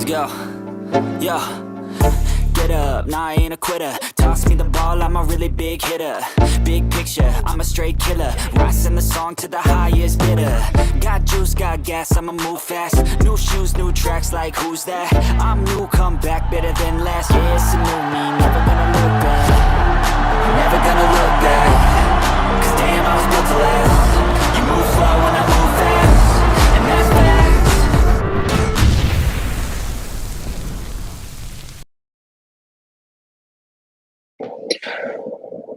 Let's go. Yo. Get up, nah, I ain't a quitter. Toss me the ball, I'm a really big hitter. Big picture, I'm a straight killer. Rising the song to the highest bidder. Got juice, got gas, I'ma move fast. New shoes, new tracks, like who's that? I'm new, come back, better than last. Yeah, it's a new me, never gonna look back. Never gonna look back. Cause damn, I was built to last. You move slow and I move fast. And that's facts.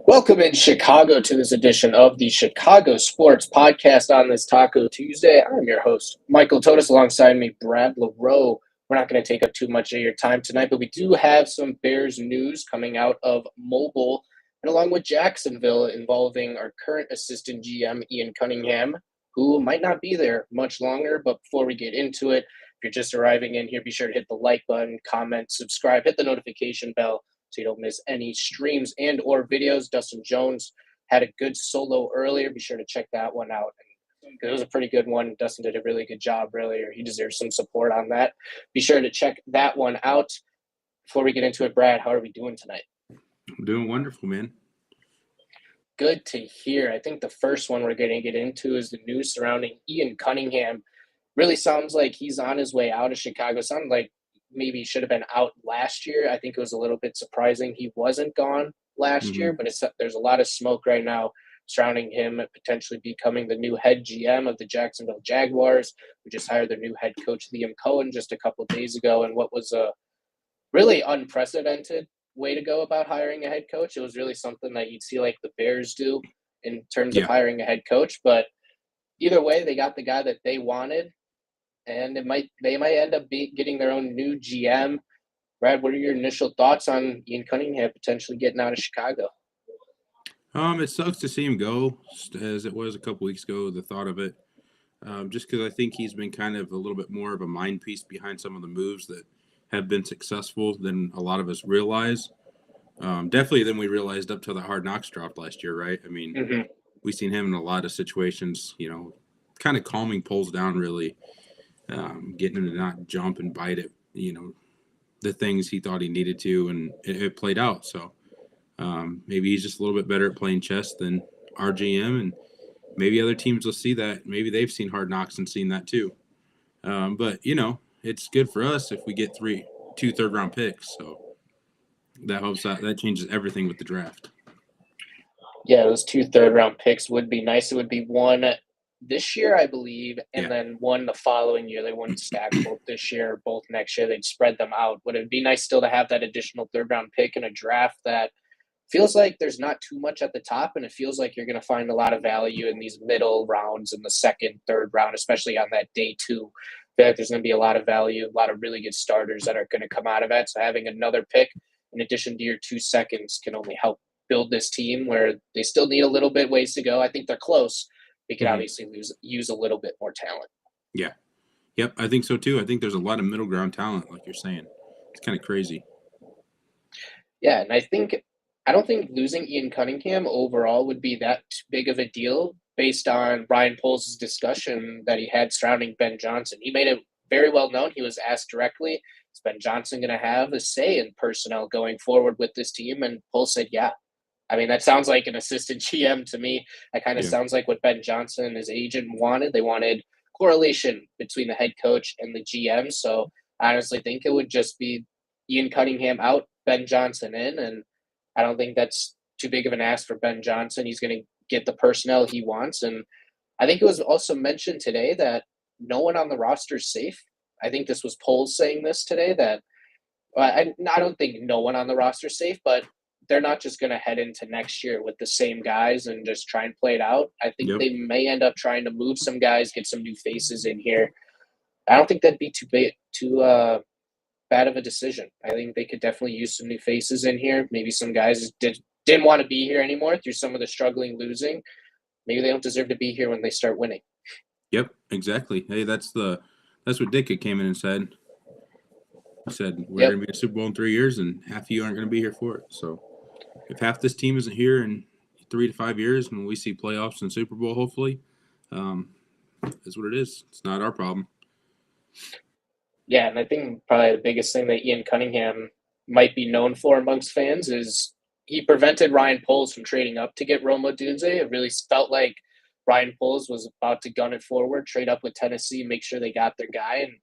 Welcome in Chicago to this edition of the Chicago Sports Podcast on this Taco Tuesday. I'm your host, Michael Totis, alongside me, Brad LaRoe. We're not going to take up too much of your time tonight, but we do have some Bears news coming out of Mobile and along with Jacksonville involving our current assistant GM, Ian Cunningham, who might not be there much longer. But before we get into it, if you're just arriving in here, be sure to hit the like button, comment, subscribe, hit the notification bell, so you don't miss any streams and or videos. Dustin Jones had a good solo earlier. Be sure to check that one out. And it was a pretty good one. Dustin did a really good job earlier. He deserves some support on that. Be sure to check that one out. Before we get into it, Brad, how are we doing tonight? I'm doing wonderful, man. Good to hear. I think the first one we're going to get into is the news surrounding Ian Cunningham. Really sounds like he's on his way out of Chicago. Sounds like maybe should have been out last year. I think it was a little bit surprising he wasn't gone last year, but there's a lot of smoke right now surrounding him potentially becoming the new head GM of the Jacksonville Jaguars. We just hired their new head coach, Liam Cohen, just a couple of days ago, and what was a really unprecedented way to go about hiring a head coach. It was really something that you'd see like the Bears do in terms of hiring a head coach, but either way, they got the guy that they wanted. And they might end up getting their own new GM. Brad, what are your initial thoughts on Ian Cunningham potentially getting out of Chicago? It sucks to see him go, as it was a couple weeks ago, the thought of it. Just because I think he's been kind of a little bit more of a mind piece behind some of the moves that have been successful than a lot of us realize. Definitely than we realized up till the Hard Knocks dropped last year, right? I mean, we've seen him in a lot of situations, kind of calming polls down, really. Getting him to not jump and bite at, the things he thought he needed to, and it played out. So maybe he's just a little bit better at playing chess than our GM, and maybe other teams will see that. Maybe they've seen Hard Knocks and seen that too. But, it's good for us if we get 2 third-round picks. So that helps out. That changes everything with the draft. Yeah, those 2 third-round picks would be nice. It would be one this year, I believe, and then one the following year. They wouldn't stack both this year, both next year. They'd spread them out. But it'd be nice still to have that additional third-round pick in a draft that feels like there's not too much at the top, and it feels like you're going to find a lot of value in these middle rounds in the second, third round, especially on that day 2. I feel like there's going to be a lot of value, a lot of really good starters that are going to come out of that. So having another pick in addition to your 2 seconds can only help build this team where they still need a little bit ways to go. I think they're close. They could obviously use a little bit more talent. Yeah. Yep, I think so too. I think there's a lot of middle ground talent, like you're saying. It's kind of crazy. Yeah, and I don't think losing Ian Cunningham overall would be that big of a deal based on Ryan Poles' discussion that he had surrounding Ben Johnson. He made it very well known. He was asked directly, is Ben Johnson going to have a say in personnel going forward with this team? And Poles said, yeah. I mean, that sounds like an assistant GM to me. That kind of sounds like what Ben Johnson and his agent wanted. They wanted correlation between the head coach and the GM. So I honestly think it would just be Ian Cunningham out, Ben Johnson in. And I don't think that's too big of an ask for Ben Johnson. He's going to get the personnel he wants. And I think it was also mentioned today that no one on the roster is safe. I think this was Poles saying this today that I don't think no one on the roster is safe, but they're not just going to head into next year with the same guys and just try and play it out. I think they may end up trying to move some guys, get some new faces in here. I don't think that'd be too bad of a decision. I think they could definitely use some new faces in here. Maybe some guys didn't want to be here anymore through some of the struggling losing. Maybe they don't deserve to be here when they start winning. Yep, exactly. Hey, that's what Ditka came in and said. He said, we're going to be in a Super Bowl in 3 years, and half of you aren't going to be here for it. So if half this team isn't here in 3 to 5 years, when we see playoffs and Super Bowl, hopefully, that's what it is. It's not our problem. Yeah, and I think probably the biggest thing that Ian Cunningham might be known for amongst fans is he prevented Ryan Poles from trading up to get Rome Odunze. It really felt like Ryan Poles was about to gun it forward, trade up with Tennessee, make sure they got their guy. And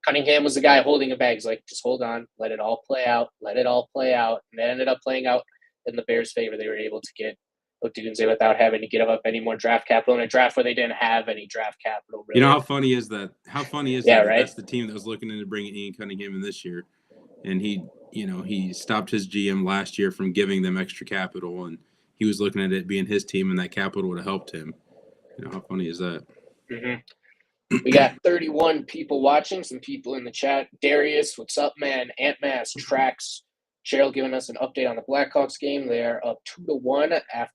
Cunningham was the guy holding the bags, like, just hold on, let it all play out, let it all play out. And it ended up playing out in the Bears' favor. They were able to get Odunze without having to give up any more draft capital in a draft where they didn't have any draft capital. Really. You know how funny is that? How funny is Yeah, that? right? That's the team that was looking into bringing Ian Cunningham in this year, and he stopped his GM last year from giving them extra capital, and he was looking at it being his team, and that capital would have helped him. You know how funny is that? Mm-hmm. We got 31 people watching, some people in the chat. Darius, what's up, man? Ant Mass, Tracks, Cheryl giving us an update on the Blackhawks game. They are up 2-1 after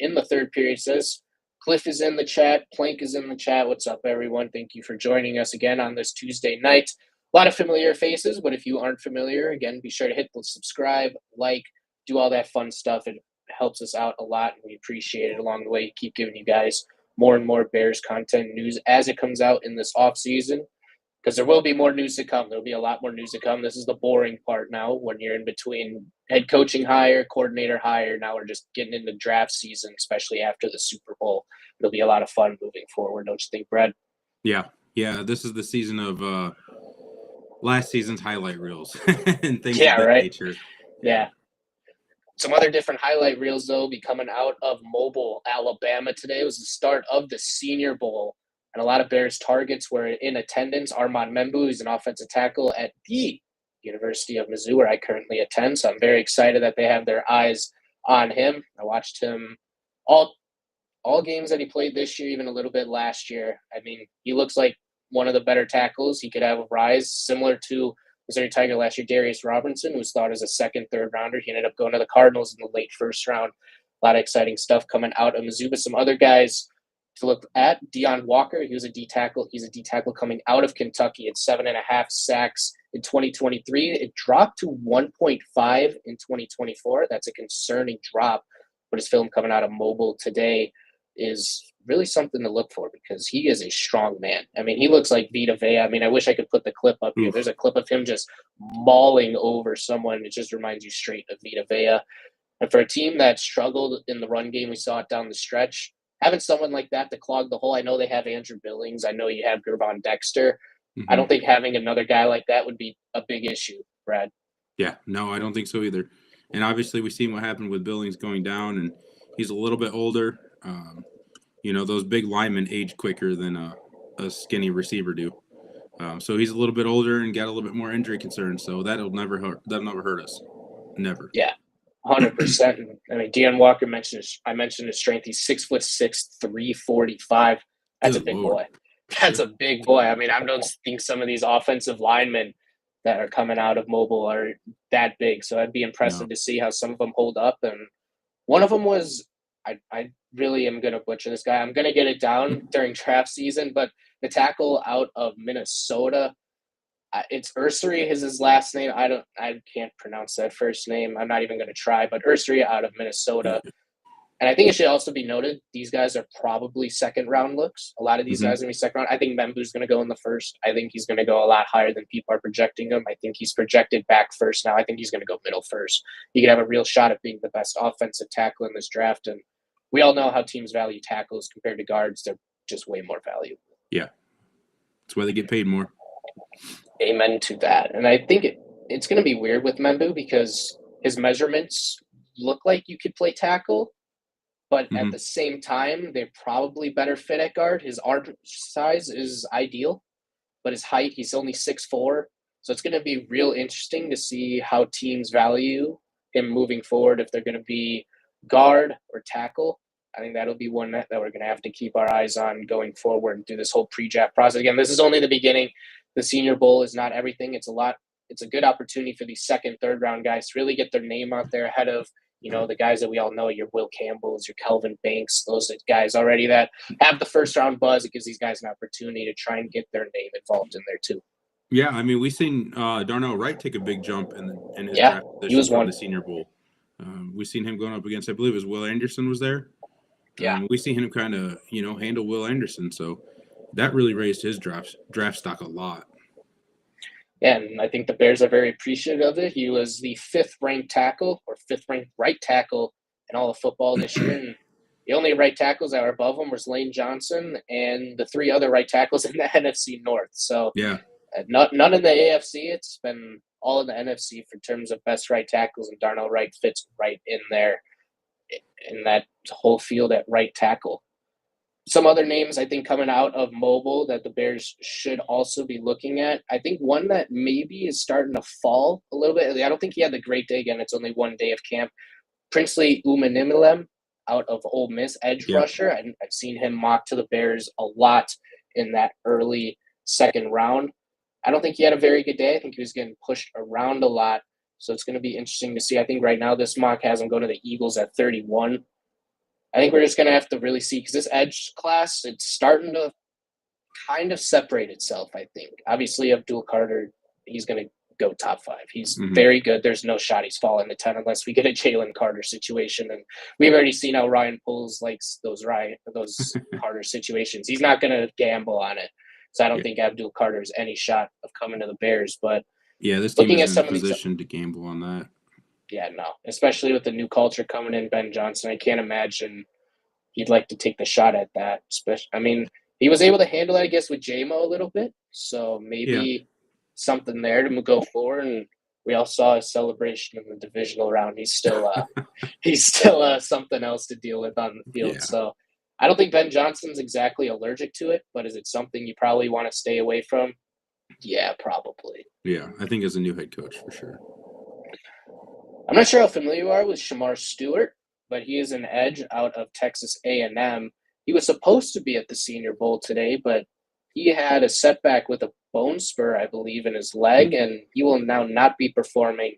in the third period. Says Cliff is in the chat. Plank is in the chat. What's up, everyone? Thank you for joining us again on this Tuesday night. A lot of familiar faces, but if you aren't familiar, again, be sure to hit the subscribe, like, do all that fun stuff. It helps us out a lot, and we appreciate it along the way. Keep giving you guys more and more Bears content news as it comes out in this off season, because there will be more news to come. There'll be a lot more news to come. This is the boring part now when you're in between head coaching hire, coordinator hire. Now we're just getting into draft season, especially after the Super Bowl. It'll be a lot of fun moving forward, don't you think, Brad? Yeah. This is the season of last season's highlight reels and things of that nature. Yeah. Some other different highlight reels, though, be coming out of Mobile, Alabama today. It was the start of the Senior Bowl, and a lot of Bears targets were in attendance. Armand Membou, who's an offensive tackle at the University of Mizzou, where I currently attend, so I'm very excited that they have their eyes on him. I watched him all games that he played this year, even a little bit last year. I mean, he looks like one of the better tackles. He could have a rise similar to Missouri Tiger last year, Darius Robinson, who was thought as a second, third rounder. He ended up going to the Cardinals in the late first round. A lot of exciting stuff coming out of Mizzou. But some other guys to look at, Deion Walker, he was a D tackle. He's a D tackle coming out of Kentucky at 7.5 sacks in 2023. It dropped to 1.5 in 2024. That's a concerning drop. But his film coming out of Mobile today is really something to look for, because he is a strong man. I mean, he looks like Vita Vea. I mean, I wish I could put the clip up here. There's a clip of him just mauling over someone. It just reminds you straight of Vita Vea. And for a team that struggled in the run game, we saw it down the stretch, having someone like that to clog the hole. I know they have Andrew Billings. I know you have Gervon Dexter. Mm-hmm. I don't think having another guy like that would be a big issue, Brad. Yeah, no, I don't think so either. And obviously we've seen what happened with Billings going down, and he's a little bit older. Those big linemen age quicker than a skinny receiver do. So he's a little bit older and got a little bit more injury concerns. So that'll never hurt us. Never. Yeah, 100%. I mean, Deion Walker I mentioned his strength. He's 6'6", 345. That's a big boy. That's a big boy. I mean, I don't think some of these offensive linemen that are coming out of Mobile are that big. So I'd be impressive to see how some of them hold up. And one of them was, I really am going to butcher this guy. I'm going to get it down during draft season, but the tackle out of Minnesota, it's Ursary is his last name. I can't pronounce that first name. I'm not even going to try, but Ursary out of Minnesota. And I think it should also be noted, these guys are probably second-round looks. A lot of these guys are going to be second round. I think Membou's going to go in the first. I think he's going to go a lot higher than people are projecting him. I think he's projected back first now. I think he's going to go middle first. He could have a real shot at being the best offensive tackle in this draft. And we all know how teams value tackles compared to guards. They're just way more valuable. Yeah. That's why they get paid more. Amen to that. And I think it's going to be weird with Membou because his measurements look like you could play tackle. But at the same time, they're probably better fit at guard. His arm size is ideal, but his height, he's only 6'4". So it's going to be real interesting to see how teams value him moving forward, if they're going to be guard or tackle. I think that'll be one that we're going to have to keep our eyes on going forward through this whole pre-draft process. Again, this is only the beginning. The Senior Bowl is not everything. It's a good opportunity for these second, third round guys to really get their name out there ahead of, the guys that we all know, your Will Campbells, your Kelvin Banks, those are guys already that have the first round buzz. It gives these guys an opportunity to try and get their name involved in there too. Yeah, I mean, we've seen Darnell Wright take a big jump in his draft position he was from the Senior Bowl. We've seen him going up against, I believe it was Will Anderson was there. Yeah. We've seen him kind of, handle Will Anderson. So that really raised his draft stock a lot. Yeah, and I think the Bears are very appreciative of it. He was the fifth-ranked tackle or fifth-ranked right tackle in all of football this year, and the only right tackles that were above him was Lane Johnson and the three other right tackles in the NFC North. So Yeah. none in the AFC. It's been all in the NFC for terms of best right tackles, and Darnell Wright fits right in there in that whole field at right tackle. Some other names I think coming out of mobile that the Bears should also be looking at. I think one that maybe is starting to fall a little bit. I don't think he had the great day. Again, it's only one day of camp. Princely Umanimilem out of Ole Miss, edge rusher. I've seen him mocked to the Bears a lot in that early second round. I don't think he had a very good day. I think he was getting pushed around a lot. So it's going to be interesting to see. I think right now this mock has him go to the Eagles at 31. I think we're just going to have to really see, because this edge class, it's starting to kind of separate itself, I think. Obviously, Abdul Carter, he's going to go top 5. He's very good. There's no shot he's falling to 10 unless we get a Jalen Carter situation. And we've already seen how Ryan Poles likes those Carter situations. He's not going to gamble on it. So I don't think Abdul Carter's any shot of coming to the Bears. But yeah, this team is in a position to gamble on that. Yeah, no, especially with the new culture coming in, Ben Johnson. I can't imagine he'd like to take the shot at that. I mean, he was able to handle it, I guess, with JMO a little bit. So maybe something there to go forward. And we all saw his celebration in the divisional round. He's still something else to deal with on the field. Yeah. So I don't think Ben Johnson's exactly allergic to it, but is it something you probably want to stay away from? Yeah, probably. Yeah, I think as a new head coach, for sure. I'm not sure how familiar you are with Shamar Stewart, but he is an edge out of Texas A&M. He was supposed to be at the Senior Bowl today, but he had a setback with a bone spur, I believe, in his leg, and he will now not be performing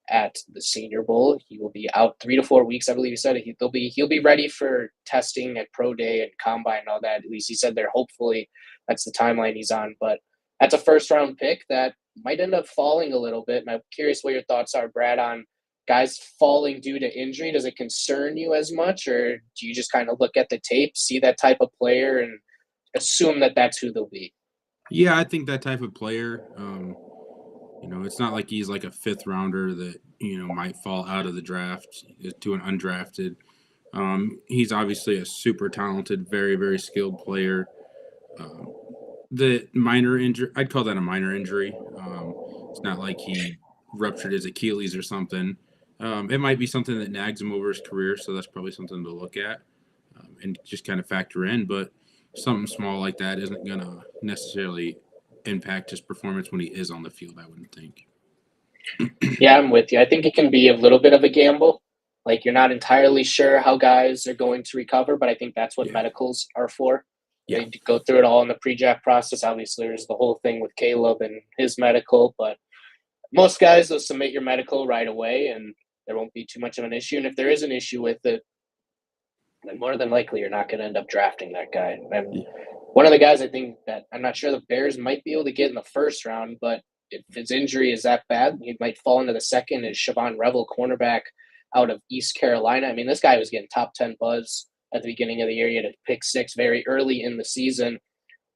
at the Senior Bowl. He will be out 3 to 4 weeks, I believe he said. He'll be ready for testing at Pro Day and Combine and all that. At least he said there. Hopefully that's the timeline he's on. But that's a first-round pick that might end up falling a little bit. And I'm curious what your thoughts are, Brad, on guys falling due to injury. Does it concern you as much, or do you just kind of look at the tape, see that type of player, and assume that that's who they'll be? Yeah, I think that type of player, it's not like he's like a fifth rounder that, might fall out of the draft to an undrafted. He's obviously a super talented, very, very skilled player. The minor injury, I'd call that a minor injury. It's not like he ruptured his Achilles or something. It might be something that nags him over his career, so that's probably something to look at and just kind of factor in. But something small like that isn't going to necessarily impact his performance when he is on the field, I wouldn't think. Yeah, I'm with you. I think it can be a little bit of a gamble. Like, you're not entirely sure how guys are going to recover, but I think that's what medicals are for. Yeah. They go through it all in the pre-draft process. Obviously, there's the whole thing with Caleb and his medical, but most guys will submit your medical right away, and there won't be too much of an issue. And if there is an issue with it, then more than likely you're not going to end up drafting that guy. And one of the guys I think that I'm not sure the Bears might be able to get in the first round, but if his injury is that bad, he might fall into the second, is Siobhan Revel, cornerback out of East Carolina. I mean, this guy was getting top 10 buzz at the beginning of the year. He had a pick 6 very early in the season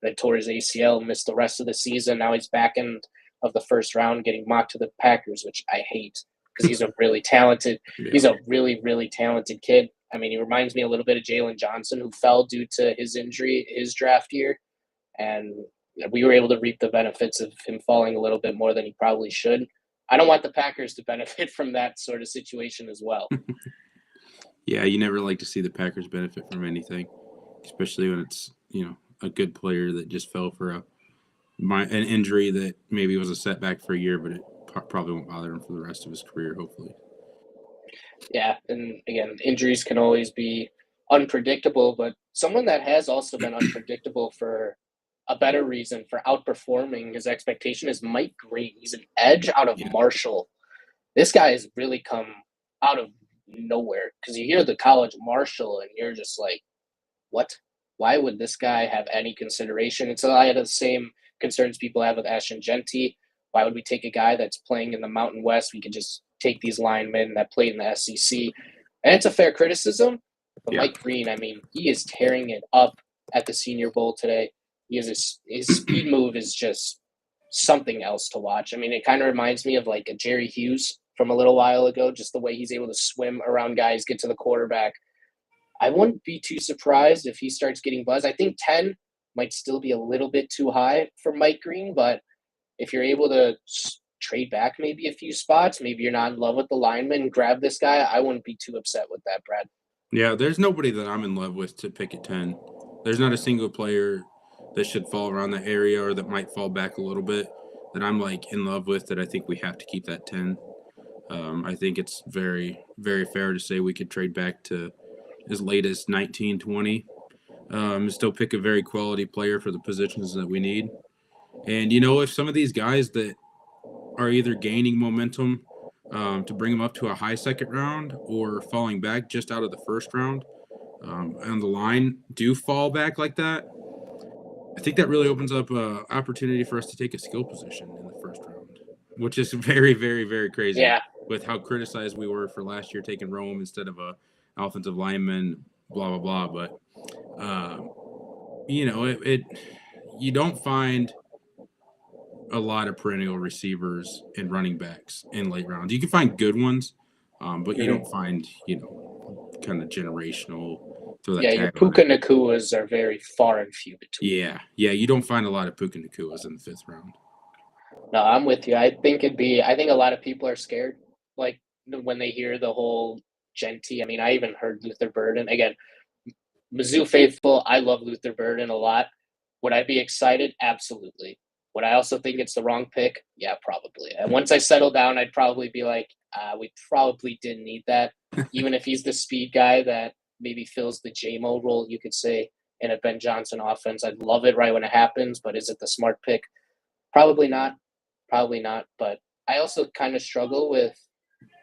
that tore his ACL, missed the rest of the season. Now he's back in of the first round getting mocked to the Packers, which I hate because he's a really talented he's a really, really talented kid. I mean, he reminds me a little bit of Jalen Johnson, who fell due to his injury his draft year. And we were able to reap the benefits of him falling a little bit more than he probably should. I don't want the Packers to benefit from that sort of situation as well. Yeah, you never like to see the Packers benefit from anything, especially when it's, a good player that just fell for an injury that maybe was a setback for a year, but it probably won't bother him for the rest of his career, hopefully. Yeah, and again, injuries can always be unpredictable, but someone that has also been unpredictable for a better reason for outperforming his expectation is Mike Green. He's an edge out of Marshall. This guy has really come out of nowhere, because you hear the college Marshall and you're just like, what? Why would this guy have any consideration? And so I had the same concerns people have with Ashton Genty. Why would we take a guy that's playing in the Mountain West? We could just take these linemen that played in the SEC. And it's a fair criticism. But Mike Green, I mean, he is tearing it up at the Senior Bowl today. His speed move is just something else to watch. I mean, it kind of reminds me of like a Jerry Hughes from a little while ago, just the way he's able to swim around guys, get to the quarterback. I wouldn't be too surprised if he starts getting buzz. I think 10 might still be a little bit too high for Mike Green, but if you're able to trade back maybe a few spots, maybe you're not in love with the lineman, grab this guy, I wouldn't be too upset with that, Brad. Yeah, there's nobody that I'm in love with to pick at 10. There's not a single player that should fall around the area or that might fall back a little bit that I'm like in love with that I think we have to keep that 10. I think it's very, very fair to say we could trade back to as late as 19, 20, and still pick a very quality player for the positions that we need. And, if some of these guys that are either gaining momentum to bring them up to a high second round or falling back just out of the first round on the line do fall back like that, I think that really opens up an opportunity for us to take a skill position in the first round, which is very, very, very crazy with how criticized we were for last year taking Rome instead of a offensive lineman, blah, blah, blah. But, you don't find a lot of perennial receivers and running backs in late rounds. You can find good ones, but you don't find, kind of generational. Your Puka Nakuas are very far and few between. Yeah, you don't find a lot of Puka Nakuas in the fifth round. No, I'm with you. I think a lot of people are scared, like when they hear the whole Genty. I mean, I even heard Luther Burden. Again, Mizzou faithful, I love Luther Burden a lot. Would I be excited? Absolutely. Would I also think it's the wrong pick? Yeah, probably. And once I settle down, I'd probably be like, we probably didn't need that. Even if he's the speed guy that maybe fills the JMO role, you could say, in a Ben Johnson offense. I'd love it right when it happens, but is it the smart pick? Probably not. But I also kind of struggle with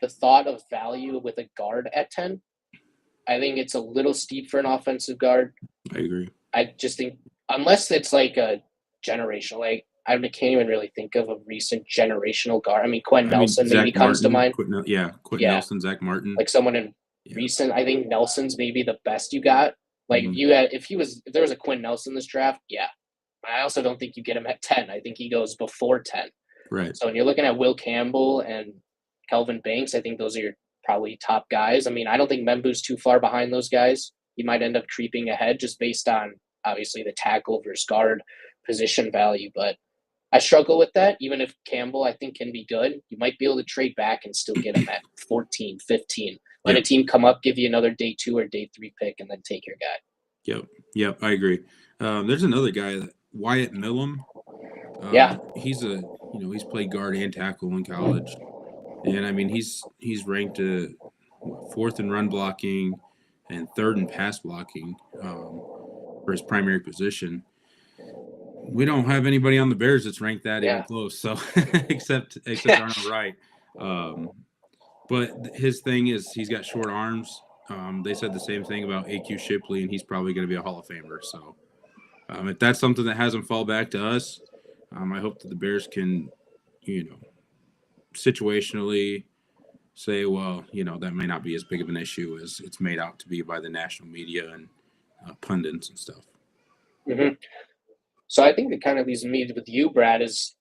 the thought of value with a guard at 10. I think it's a little steep for an offensive guard. I agree. I just think, unless it's like a generational, like I can't even really think of a recent generational guard. I mean, Nelson maybe comes to mind. Quentin Nelson, Zach Martin. Like someone in recent, I think Nelson's maybe the best you got. Like if there was a Quinn Nelson in this draft, yeah. I also don't think you get him at 10. I think he goes before 10. Right. So when you're looking at Will Campbell and Kelvin Banks, I think those are your probably top guys. I mean, I don't think Membou's too far behind those guys. He might end up creeping ahead just based on, obviously, the tackle versus guard position value. But I struggle with that. Even if Campbell, I think, can be good, you might be able to trade back and still get him at 14, 15. Let a team come up, give you another day 2 or day 3 pick, and then take your guy. Yep, I agree. There's another guy, Wyatt Millam. He's he's played guard and tackle in college. And, I mean, he's ranked 4th in run blocking and 3rd in pass blocking for his primary position. We don't have anybody on the Bears that's ranked that even close, so except Arnold Wright. But his thing is he's got short arms. They said the same thing about A.Q. Shipley, and he's probably going to be a Hall of Famer. So if that's something that has him fall back to us, I hope that the Bears can, situationally say, well, that may not be as big of an issue as it's made out to be by the national media and pundits and stuff. Mm-hmm. So I think that kind of leaves me with you, Brad, is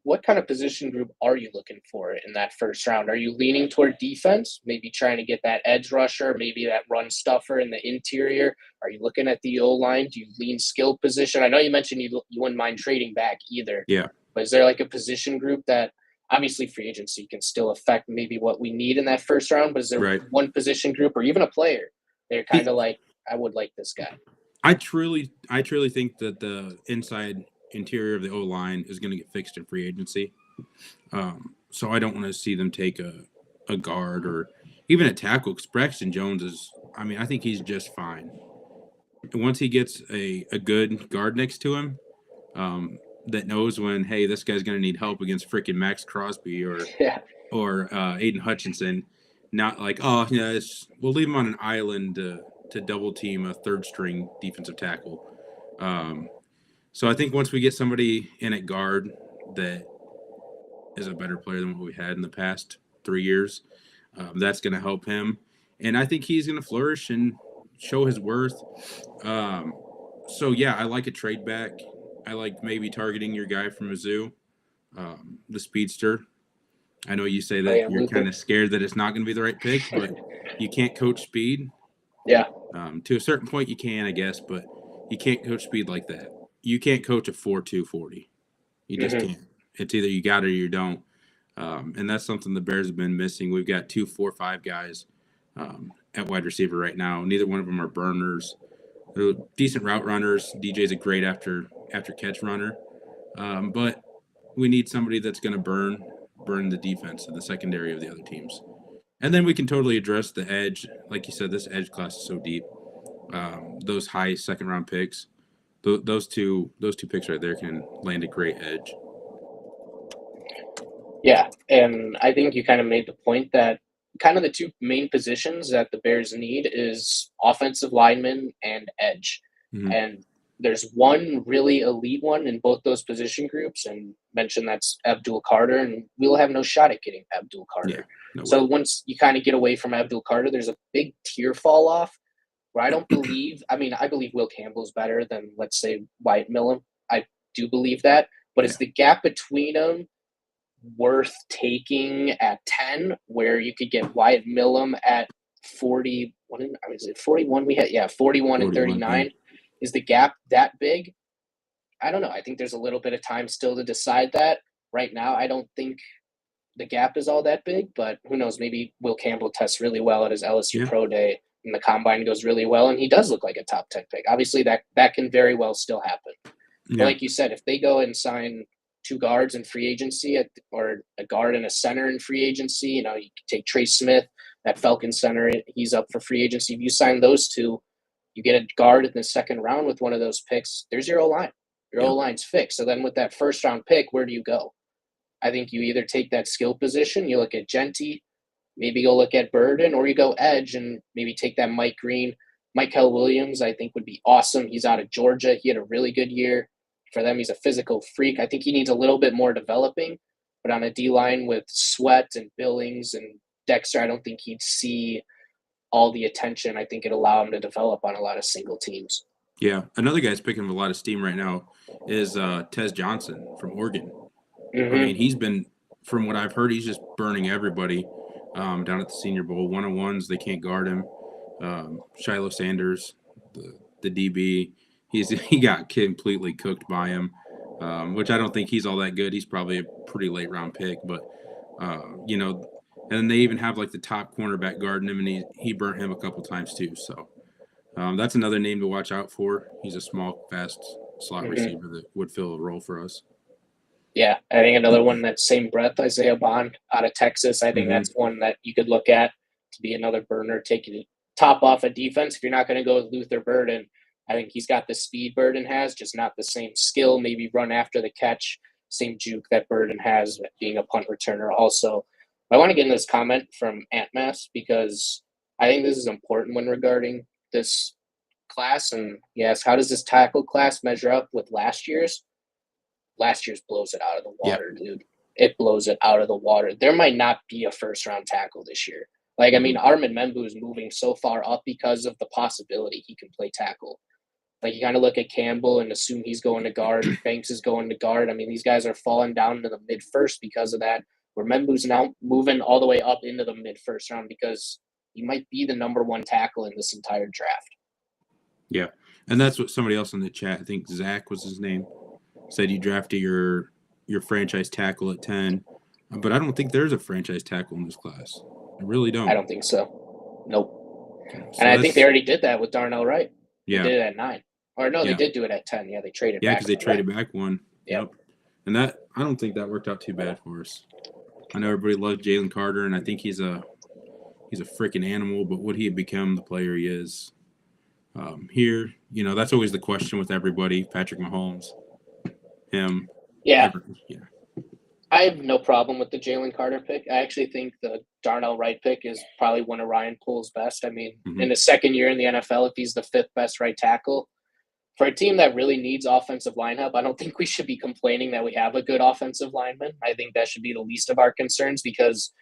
what kind of position group are you looking for in that first round? Are you leaning toward defense, maybe trying to get that edge rusher, maybe that run stuffer in the interior? Are you looking at the O-line? Do you lean skill position? I know you mentioned you wouldn't mind trading back either. Yeah. But is there like a position group that obviously free agency can still affect maybe what we need in that first round, but is there one position group or even a player they're kind of like, I would like this guy? I truly think that the interior of the O-line is going to get fixed in free agency. So I don't want to see them take a guard or even a tackle, because Braxton Jones is, I think he's just fine. And once he gets a good guard next to him, that knows when, hey, this guy's going to need help against freaking Max Crosby or Aiden Hutchinson, not like, we'll leave him on an island to double team a third string defensive tackle. So I think once we get somebody in at guard that is a better player than what we had in the past 3 years, that's going to help him. And I think he's going to flourish and show his worth. So, I like a trade back. I like maybe targeting your guy from Mizzou the speedster. I know you say Oh, that yeah, you're Luther. kind of scared that it's not going to be the right pick, but you can't coach speed. Yeah. To a certain point, you can, I guess, but you can't coach speed like that. You can't coach a 4.2 40. You just can't. It's either you got it or you don't. And that's something the Bears have been missing. We've got 2 4-5 guys at wide receiver right now. Neither one of them are burners. They're decent route runners. DJ's a great after catch runner. But we need somebody that's going to burn the defense and the secondary of the other teams. And then we can totally address the edge. Like you said, this edge class is so deep. Those high second round picks, those two picks right there can land a great edge. Yeah, and I think you kind of made the point that kind of the two main positions that the Bears need is offensive lineman and edge. Mhm. And there's one really elite one in both those position groups, and mentioned that's Abdul Carter, and we'll have no shot at getting Abdul Carter. No So way. once you kind of get away from Abdul Carter, there's a big tier fall off where I don't believe, I mean, I believe Will Campbell's better than, let's say, Wyatt Millum. I do believe that. But is the gap between them worth taking at 10, where you could get Wyatt Millum at 41? Is it 41 we had? Yeah, 41 and 39. Yeah. Is the gap that big? I don't know. I think there's a little bit of time still to decide that. Right now, I don't think the gap is all that big, but who knows? Maybe Will Campbell tests really well at his LSU Pro Day, and the combine goes really well, and he does look like a top 10 pick. Obviously, that can very well still happen. Yeah. But like you said, if they go and sign 2 guards in free agency or a guard and a center in free agency, you can take Trey Smith, that Falcon center, he's up for free agency. If you sign those 2, you get a guard in the second round with one of those picks, there's your O-line. Your O-line's fixed. So then with that first round pick, where do you go? I think you either take that skill position, you look at Genty, maybe you'll look at Burden, or you go edge and maybe take that Mike Green. Michael Williams, I think, would be awesome. He's out of Georgia. He had a really good year. For them, he's a physical freak. I think he needs a little bit more developing, but on a D-line with Sweat and Billings and Dexter, I don't think he'd see all the attention. I think it'd allow him to develop on a lot of single teams. Yeah. Another guy's picking up a lot of steam right now is Tez Johnson from Oregon. Mm-hmm. I mean, he's been, from what I've heard, he's just burning everybody down at the Senior Bowl. One-on-ones, they can't guard him. Shiloh Sanders, the DB, he got completely cooked by him, which I don't think he's all that good. He's probably a pretty late round pick, but and then they even have like the top cornerback guarding him, and he burnt him a couple times too. So that's another name to watch out for. He's a small, fast slot receiver that would fill a role for us. Yeah, I think another one that same breath, Isaiah Bond out of Texas. I think that's one that you could look at to be another burner, taking the top off a defense. If you're not going to go with Luther Burden, I think he's got the speed Burden has, just not the same skill, maybe run after the catch, same juke that Burden has, being a punt returner also. I want to get in this comment from Antmass because I think this is important when regarding this class. And yes, how does this tackle class measure up with last year's? Last year's blows it out of the water, dude. It blows it out of the water. There might not be a first-round tackle this year. Like, I mean, Armand Membou is moving so far up because of the possibility he can play tackle. Like, you kind of look at Campbell and assume he's going to guard. Banks is going to guard. I mean, these guys are falling down into the mid-first because of that, where Membou's now moving all the way up into the mid-first round because he might be the number 1 tackle in this entire draft. Yeah, and that's what somebody else in the chat, I think Zach was his name, said you drafted your franchise tackle at 10. But I don't think there's a franchise tackle in this class. I really don't. I don't think so. Nope. Okay, so and I think they already did that with Darnell Wright. Yeah. They did it at 9. Or no, they did do it at 10. Yeah, they traded back. Yeah, because they traded back one. Yep. And that, I don't think that worked out too bad for us. I know everybody loves Jalen Carter, and I think he's a freaking animal, but would he have become the player he is here? That's always the question with everybody. Patrick Mahomes, him. Yeah. I have no problem with the Jalen Carter pick. I actually think the Darnell Wright pick is probably one of Ryan Poole's best. I mean, in his second year in the NFL, if he's the 5th best right tackle, for a team that really needs offensive line help, I don't think we should be complaining that we have a good offensive lineman. I think that should be the least of our concerns, because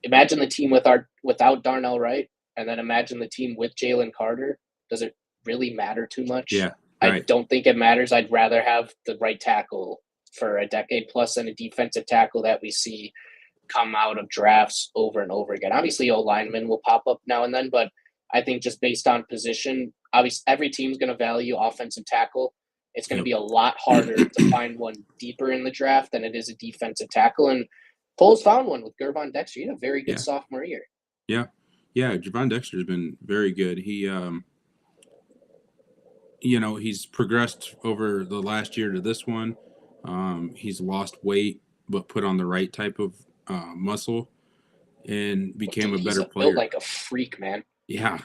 imagine the team without Darnell Wright, and then imagine the team with Jalen Carter. Does it really matter too much? Yeah. Right. I don't think it matters. I'd rather have the right tackle for a decade plus and a defensive tackle that we see come out of drafts over and over again. Obviously, O-linemen will pop up now and then, but I think just based on position, obviously every team's going to value offensive tackle. It's going to be a lot harder to find one deeper in the draft than it is a defensive tackle. And Poles found one with Gervon Dexter. He had a very good sophomore year. Yeah. Gervon Dexter has been very good. He, he's progressed over the last year to this one. He's lost weight, but put on the right type of muscle and became a better player. Built like a freak, man. Yeah,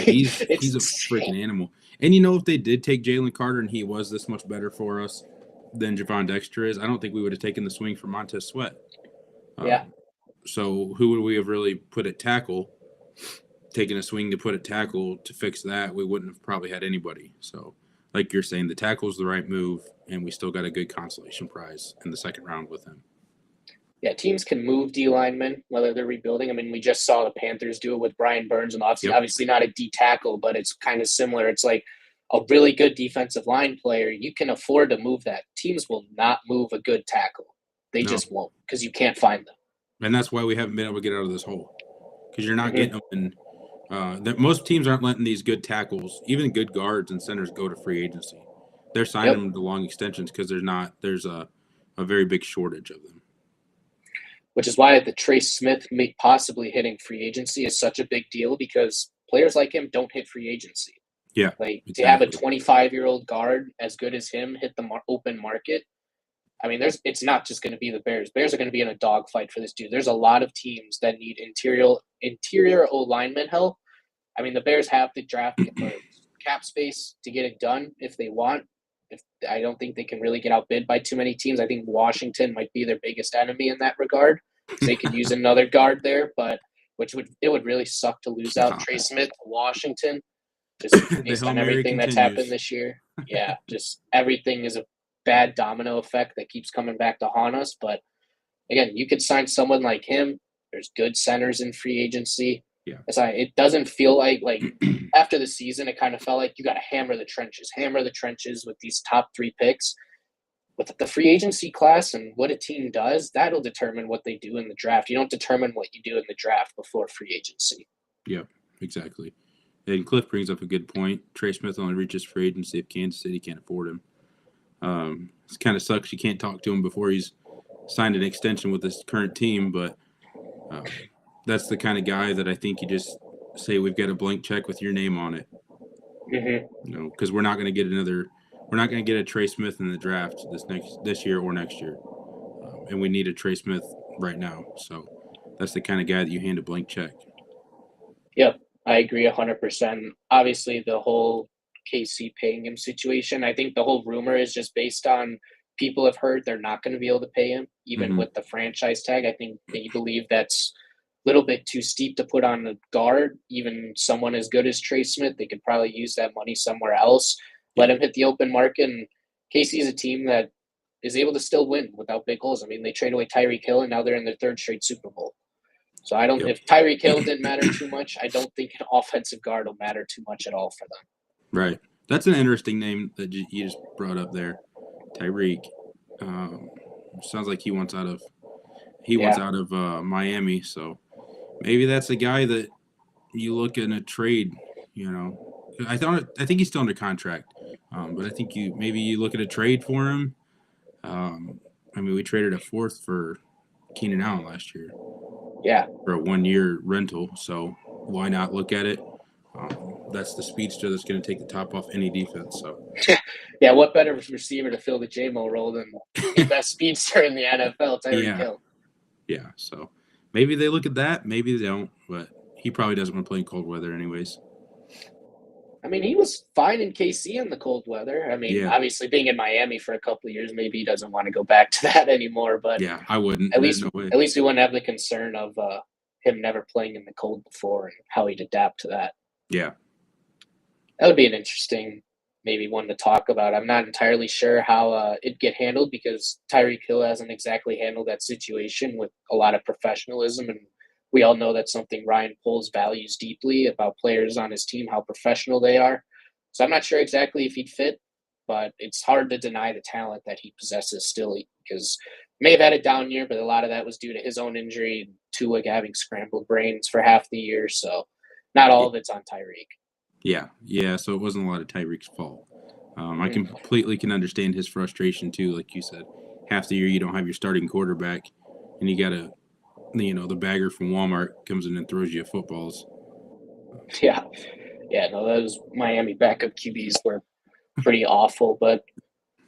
he's a freaking animal. And if they did take Jalen Carter and he was this much better for us than Gervon Dexter is, I don't think we would have taken the swing for Montez Sweat. So who would we have really put at tackle? Taking a swing to put at tackle to fix that, we wouldn't have probably had anybody. So, like you're saying, the tackle's the right move, and we still got a good consolation prize in the second round with him. Yeah, teams can move D linemen, whether they're rebuilding. I mean, we just saw the Panthers do it with Brian Burns, and obviously not a D tackle, but it's kind of similar. It's like a really good defensive line player. You can afford to move that. Teams will not move a good tackle. They just won't, because you can't find them. And that's why we haven't been able to get out of this hole, because you're not getting them in. Most teams aren't letting these good tackles, even good guards and centers, go to free agency. They're signing them to long extensions because there's a very big shortage of them. Which is why the Trace Smith possibly hitting free agency is such a big deal, because players like him don't hit free agency. Yeah, like exactly. To have a 25-year-old guard as good as him hit the open market. I mean, it's not just going to be the Bears. Bears are going to be in a dogfight for this dude. There's a lot of teams that need interior O-lineman help. I mean, the Bears have the draft cap space to get it done if they want. I don't think they can really get outbid by too many teams. I think Washington might be their biggest enemy in that regard. So they could use another guard there, but it would really suck to lose out Trey Smith to Washington, just based on everything that's happened this year. Yeah, just everything is a bad domino effect that keeps coming back to haunt us. But again, you could sign someone like him. There's good centers in free agency. Yeah, it doesn't feel like after the season, it kind of felt like you got to hammer the trenches with these top 3 picks. With the free agency class and what a team does, that'll determine what they do in the draft. You don't determine what you do in the draft before free agency. Yeah, exactly. And Cliff brings up a good point. Trey Smith only reaches free agency if Kansas City can't afford him. It kind of sucks you can't talk to him before he's signed an extension with his current team, but that's the kind of guy that I think you just say we've got a blank check with your name on it. Mm-hmm. Because we're not going to get a Trey Smith in the draft this year or next year, and we need a Trey Smith right now. So that's the kind of guy that you hand a blank check. Yep, I agree 100%. Obviously, the whole KC paying him situation, I think the whole rumor is just based on people have heard they're not going to be able to pay him, even with the franchise tag. I think they believe that's a little bit too steep to put on a guard. Even someone as good as Trey Smith, they could probably use that money somewhere else. Let him hit the open market. And KC is a team that is able to still win without big holes. I mean, they trade away Tyreek Hill, and now they're in their 3rd straight Super Bowl. So if Tyreek Hill didn't matter too much, I don't think an offensive guard will matter too much at all for them. Right. That's an interesting name that you just brought up there, Tyreek. Sounds like he wants out of Miami. So maybe that's a guy that you look in a trade. I think he's still under contract, but I think you look at a trade for him. I mean, we traded a 4th for Keenan Allen last year. Yeah, for a 1-year rental. So why not look at it? That's the speedster that's going to take the top off any defense. So yeah, what better receiver to fill the J-Mo role than the best speedster in the NFL, Tyreek Hill? Yeah, so maybe they look at that, maybe they don't, but he probably doesn't want to play in cold weather anyways. I mean, he was fine in KC in the cold weather. I mean, obviously being in Miami for a couple of years, maybe he doesn't want to go back to that anymore. But yeah, I wouldn't. At least we wouldn't have the concern of him never playing in the cold before and how he'd adapt to that. Yeah. That would be an interesting maybe one to talk about. I'm not entirely sure how it'd get handled, because Tyreek Hill hasn't exactly handled that situation with a lot of professionalism, and we all know that's something Ryan Poles values deeply about players on his team, how professional they are. So I'm not sure exactly if he'd fit. but it's hard to deny the talent that he possesses still, because may have had a down year, but a lot of that was due to his own injury and Tua having scrambled brains for half the year. So not all of it's on Tyreek. Yeah. So it wasn't a lot of Tyreek's fault. I completely can understand his frustration too. Like you said, half the year you don't have your starting quarterback, and you got to, the bagger from Walmart comes in and throws you footballs. Yeah. No, those Miami backup QBs were pretty awful, but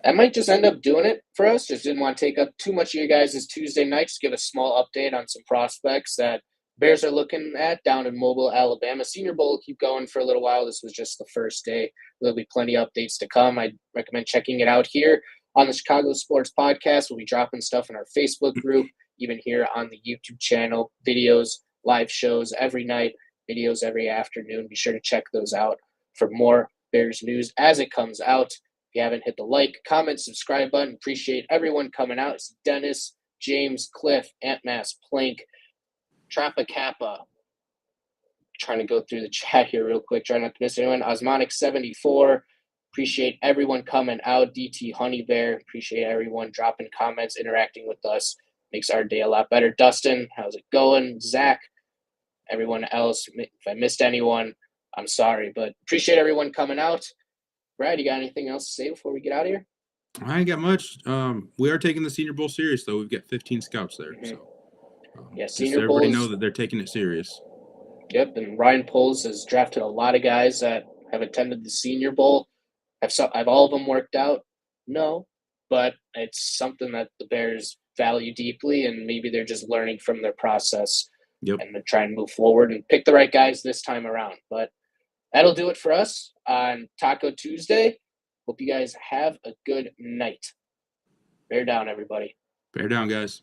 I might just end up doing it for us. Just didn't want to take up too much of your guys' Tuesday night. Just give a small update on some prospects that Bears are looking at down in Mobile, Alabama. Senior Bowl will keep going for a little while. This was just the first day. There'll be plenty of updates to come. I'd recommend checking it out here on the Chicago Sports Podcast. We'll be dropping stuff in our Facebook group, even here on the YouTube channel, videos, live shows every night, videos every afternoon. Be sure to check those out for more Bears news as it comes out. If you haven't hit the like, comment, subscribe button, appreciate everyone coming out. It's Dennis, James, Cliff, Antmass, Plank, Trappa Kappa. Trying to go through the chat here real quick, trying not to miss anyone. Osmonic74, appreciate everyone coming out. DT Honey Bear, appreciate everyone dropping comments, interacting with us. Makes our day a lot better. Dustin, how's it going? Zach, everyone else, if I missed anyone, I'm sorry, but appreciate everyone coming out. Brad, you got anything else to say before we get out of here? I ain't got much. We are taking the Senior Bowl serious, though. We've got 15 scouts there. So, Senior Bowl. Everybody Bowls, know that they're taking it serious. Yep, and Ryan Poles has drafted a lot of guys that have attended the Senior Bowl. Have all of them worked out? No, but it's something that the Bears value deeply, and maybe they're just learning from their process. Yep. And then try and move forward and pick the right guys this time around. But that'll do it for us on Taco Tuesday. Hope you guys have a good night. Bear down, everybody. Bear down, guys.